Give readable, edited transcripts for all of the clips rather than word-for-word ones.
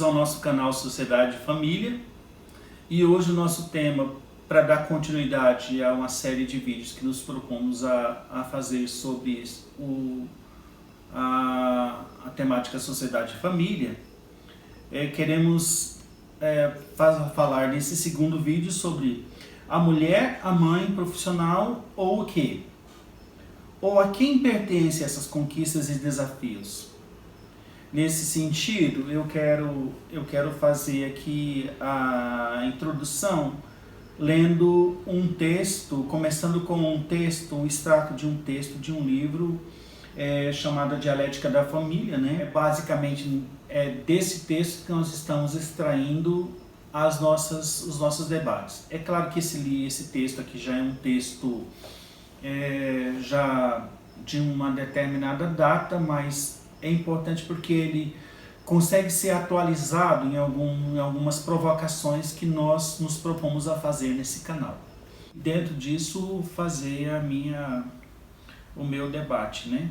ao nosso canal Sociedade e Família, e hoje o nosso tema, para dar continuidade a uma série de vídeos que nos propomos a fazer sobre a temática Sociedade e Família, queremos falar nesse segundo vídeo sobre a mulher, a mãe profissional ou o quê? Ou a quem pertencem essas conquistas e desafios? Nesse sentido, eu quero fazer aqui a introdução lendo um texto, começando com um extrato de um texto de um livro chamado Dialética da Família, né? Basicamente é desse texto que nós estamos extraindo os nossos debates. É claro que esse texto aqui já é um texto já de uma determinada data, mas é importante porque ele consegue ser atualizado em algumas provocações que nós nos propomos a fazer nesse canal. Dentro disso, fazer o meu debate, né?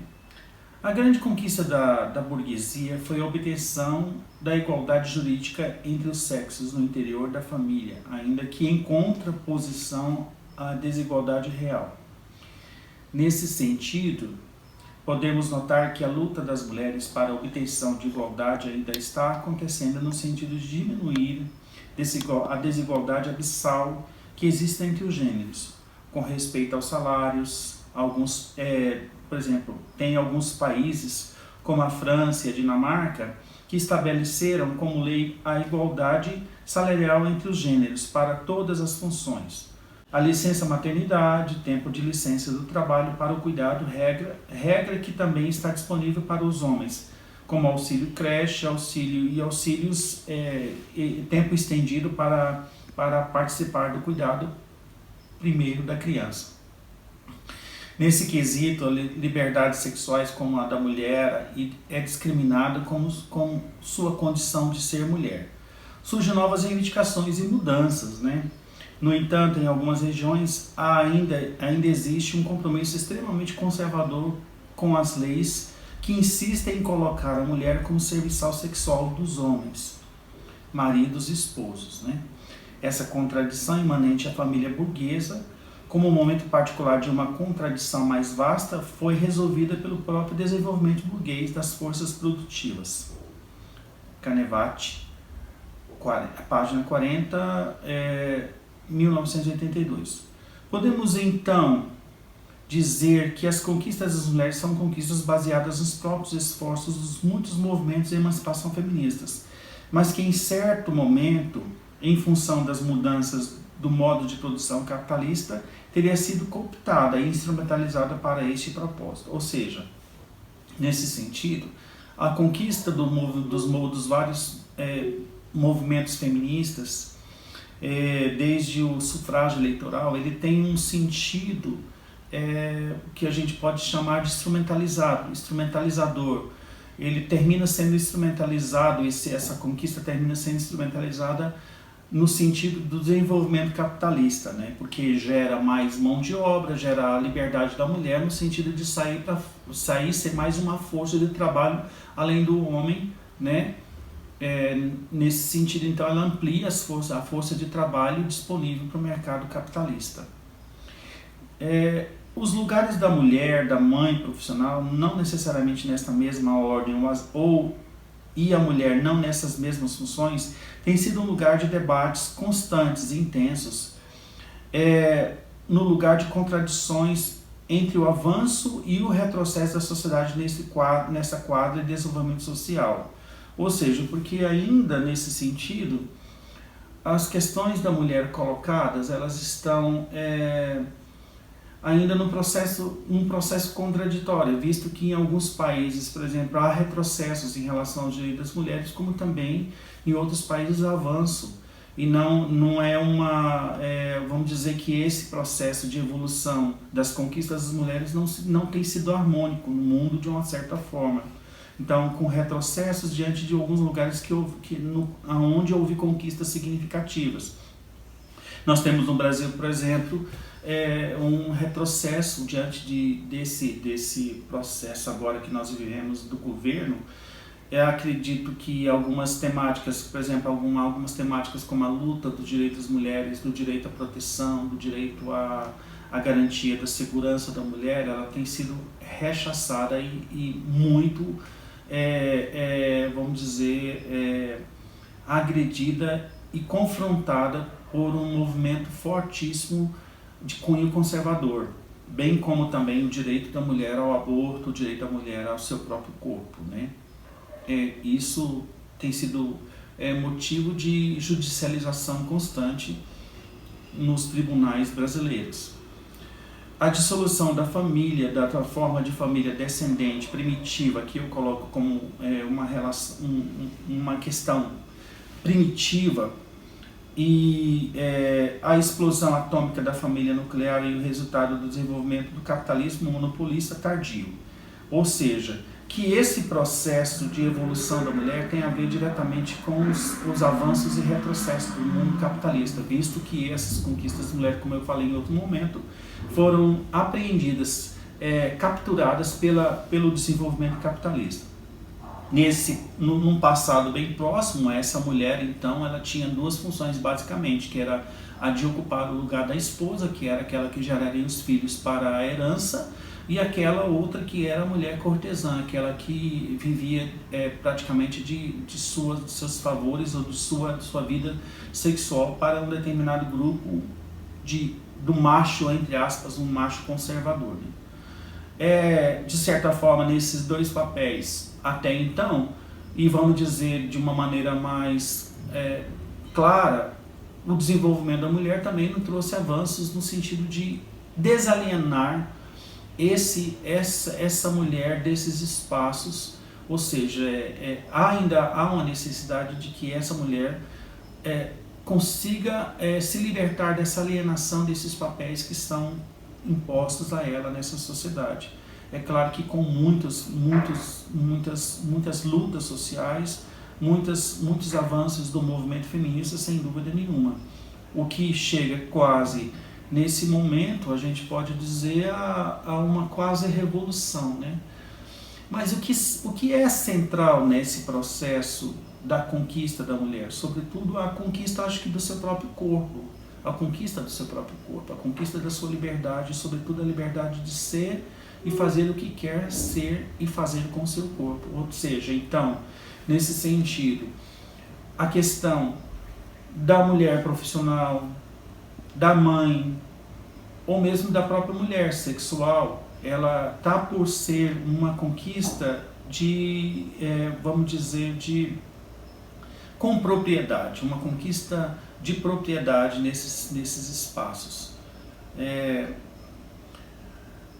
A grande conquista da burguesia foi a obtenção da igualdade jurídica entre os sexos no interior da família, ainda que em contraposição à desigualdade real. Nesse sentido, podemos notar que a luta das mulheres para a obtenção de igualdade ainda está acontecendo no sentido de diminuir a desigualdade abissal que existe entre os gêneros, com respeito aos salários. Por exemplo, tem alguns países, como a França e a Dinamarca, que estabeleceram como lei a igualdade salarial entre os gêneros para todas as funções. A licença maternidade, tempo de licença do trabalho para o cuidado, regra que também está disponível para os homens, como auxílio creche, auxílios tempo estendido para participar do cuidado primeiro da criança. Nesse quesito, liberdades sexuais como a da mulher é discriminada com sua condição de ser mulher. Surgem novas reivindicações e mudanças, né? No entanto, em algumas regiões ainda existe um compromisso extremamente conservador com as leis que insistem em colocar a mulher como serviçal sexual dos homens, maridos e esposos, né? Essa contradição imanente à família burguesa, como um momento particular de uma contradição mais vasta, foi resolvida pelo próprio desenvolvimento burguês das forças produtivas. Canevati, página 40, 1982. Podemos então dizer que as conquistas das mulheres são conquistas baseadas nos próprios esforços dos muitos movimentos de emancipação feministas, mas que em certo momento, em função das mudanças do modo de produção capitalista, teria sido cooptada e instrumentalizada para este propósito. Ou seja, nesse sentido, a conquista dos vários movimentos feministas, desde o sufrágio eleitoral, ele tem um sentido que a gente pode chamar de instrumentalizador. Ele termina sendo instrumentalizado, essa conquista termina sendo instrumentalizada no sentido do desenvolvimento capitalista, né? Porque gera mais mão de obra, gera a liberdade da mulher no sentido de sair ser mais uma força de trabalho além do homem, né? Nesse sentido, então, ela amplia a força de trabalho disponível para o mercado capitalista. Os lugares da mulher, da mãe profissional, não necessariamente nesta mesma ordem, e a mulher não nessas mesmas funções, tem sido um lugar de debates constantes e intensos, no lugar de contradições entre o avanço e o retrocesso da sociedade nessa quadra de desenvolvimento social. Ou seja, porque ainda nesse sentido, as questões da mulher colocadas, elas estão ainda num processo contraditório, visto que em alguns países, por exemplo, há retrocessos em relação aos direitos das mulheres, como também em outros países há avanço. E não é vamos dizer que esse processo de evolução das conquistas das mulheres não tem sido harmônico no mundo de uma certa forma. Então, com retrocessos diante de alguns lugares onde houve conquistas significativas. Nós temos no Brasil, por exemplo, um retrocesso diante desse processo agora que nós vivemos do governo, Eu acredito que algumas temáticas, por exemplo, algumas temáticas como a luta do direito das mulheres, do direito à proteção, do direito à garantia da segurança da mulher, ela tem sido rechaçada e muito, vamos dizer, agredida e confrontada por um movimento fortíssimo de cunho conservador, bem como também o direito da mulher ao aborto, o direito da mulher ao seu próprio corpo, né? Isso tem sido motivo de judicialização constante nos tribunais brasileiros. A dissolução da família, da forma de família descendente primitiva, que eu coloco como uma questão primitiva, e a explosão atômica da família nuclear e o resultado do desenvolvimento do capitalismo monopolista tardio. Ou seja, que esse processo de evolução da mulher tem a ver diretamente com os avanços e retrocessos do mundo capitalista, visto que essas conquistas da mulher, como eu falei em outro momento, foram apreendidas, capturadas pelo desenvolvimento capitalista. Num passado bem próximo, essa mulher, então, ela tinha duas funções basicamente, que era a de ocupar o lugar da esposa, que era aquela que geraria os filhos para a herança, e aquela outra que era a mulher cortesã, aquela que vivia praticamente de seus favores ou de sua vida sexual para um determinado grupo do macho, entre aspas, um macho conservador. De certa forma, nesses dois papéis, até então, e vamos dizer de uma maneira mais clara, o desenvolvimento da mulher também não trouxe avanços no sentido de desalienar essa mulher desses espaços, ou seja, ainda há uma necessidade de que essa mulher consiga se libertar dessa alienação desses papéis que são impostos a ela nessa sociedade. É claro que com muitas lutas sociais, muitos avanços do movimento feminista, sem dúvida nenhuma. O que chega quase nesse momento, a gente pode dizer, a uma quase revolução, né? Mas o que é central nesse processo da conquista da mulher? Sobretudo a conquista, acho que, do seu próprio corpo, a conquista do seu próprio corpo, a conquista da sua liberdade, sobretudo a liberdade de ser e fazer o que quer ser e fazer com o seu corpo. Ou seja, então, nesse sentido, a questão da mulher profissional, da mãe, ou mesmo da própria mulher sexual, ela está por ser uma conquista vamos dizer, com propriedade, uma conquista de propriedade nesses espaços.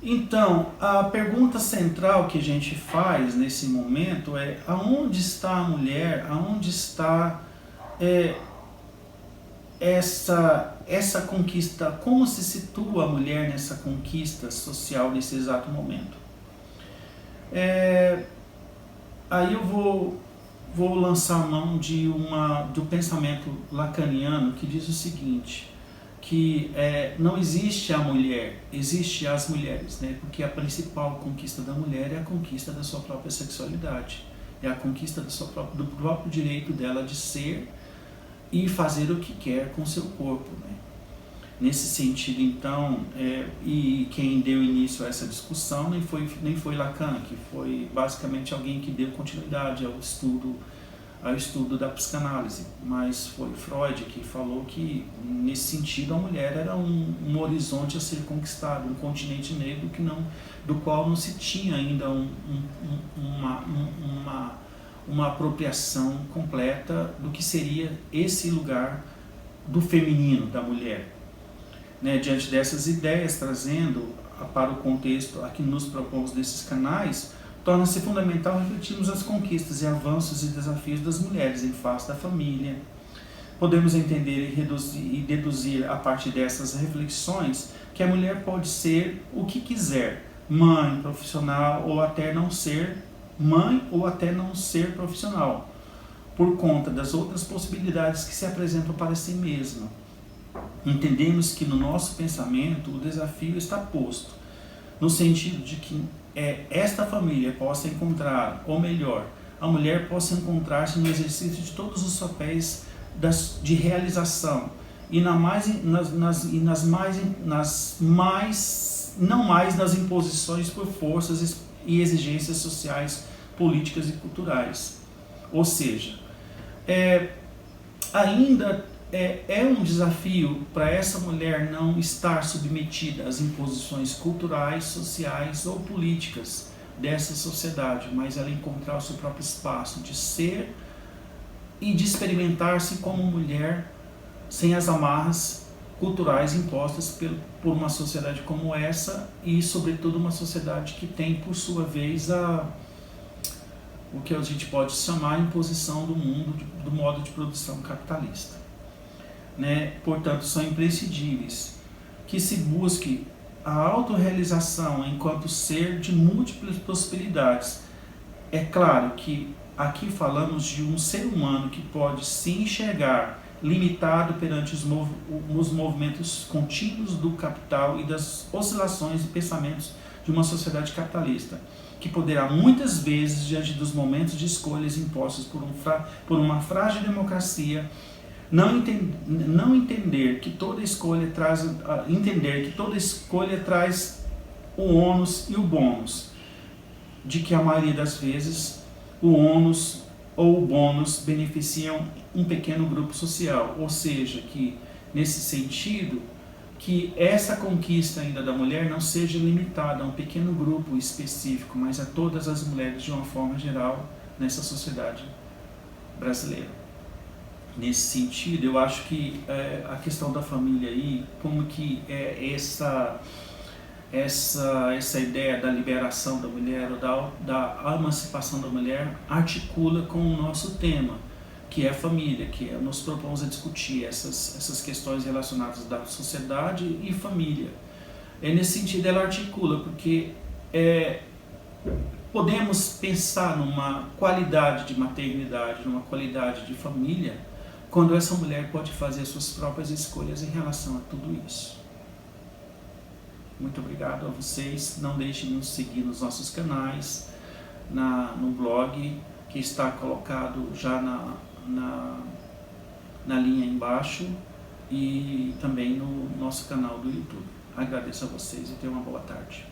Então, a pergunta central que a gente faz nesse momento é: aonde está a mulher, aonde está essa conquista, como se situa a mulher nessa conquista social nesse exato momento? Aí eu vou lançar a mão do pensamento lacaniano, que diz o seguinte, que não existe a mulher, existe as mulheres, né? Porque a principal conquista da mulher é a conquista da sua própria sexualidade, é a conquista do próprio direito dela de ser e fazer o que quer com o seu corpo, né? Nesse sentido, então, e quem deu início a essa discussão nem foi Lacan, que foi basicamente alguém que deu continuidade ao estudo da psicanálise, mas foi Freud que falou que, nesse sentido, a mulher era um horizonte a ser conquistado, um continente negro do qual não se tinha ainda uma apropriação completa do que seria esse lugar do feminino, da mulher. Né? Diante dessas ideias, trazendo para o contexto a que nos propomos nesses canais, torna-se fundamental refletirmos as conquistas e avanços e desafios das mulheres em face da família. Podemos entender e deduzir a partir dessas reflexões que a mulher pode ser o que quiser, mãe, profissional, ou até não ser mãe, ou até não ser profissional, por conta das outras possibilidades que se apresentam para si mesma. Entendemos que no nosso pensamento o desafio está posto, no sentido de que esta família possa encontrar, ou melhor, a mulher possa encontrar-se no exercício de todos os papéis de realização e não mais nas imposições por forças e exigências sociais, políticas e culturais. Ou seja, ainda é um desafio para essa mulher não estar submetida às imposições culturais, sociais ou políticas dessa sociedade, mas ela encontrar o seu próprio espaço de ser e de experimentar-se como mulher sem as amarras culturais impostas por uma sociedade como essa e, sobretudo, uma sociedade que tem, por sua vez, o que a gente pode chamar a imposição do mundo, do modo de produção capitalista. Portanto, são imprescindíveis que se busque a autorrealização enquanto ser de múltiplas possibilidades. É claro que aqui falamos de um ser humano que pode se enxergar limitado perante os movimentos contínuos do capital e das oscilações e pensamentos de uma sociedade capitalista, que poderá muitas vezes, diante dos momentos de escolhas impostos por uma frágil democracia, não entender que toda escolha traz o ônus e o bônus, de que a maioria das vezes o ônus ou o bônus beneficiam um pequeno grupo social, ou seja, que nesse sentido, que essa conquista ainda da mulher não seja limitada a um pequeno grupo específico, mas a todas as mulheres de uma forma geral nessa sociedade brasileira. Nesse sentido, eu acho que a questão da família aí, como que essa ideia da liberação da mulher ou da emancipação da mulher articula com o nosso tema, que é a família, que nos propomos a discutir essas questões relacionadas da sociedade e família. Nesse sentido, ela articula, porque podemos pensar numa qualidade de maternidade, numa qualidade de família, quando essa mulher pode fazer suas próprias escolhas em relação a tudo isso. Muito obrigado a vocês. Não deixem de nos seguir nos nossos canais, no blog, que está colocado já na linha embaixo, e também no nosso canal do YouTube. Agradeço a vocês e tenham uma boa tarde.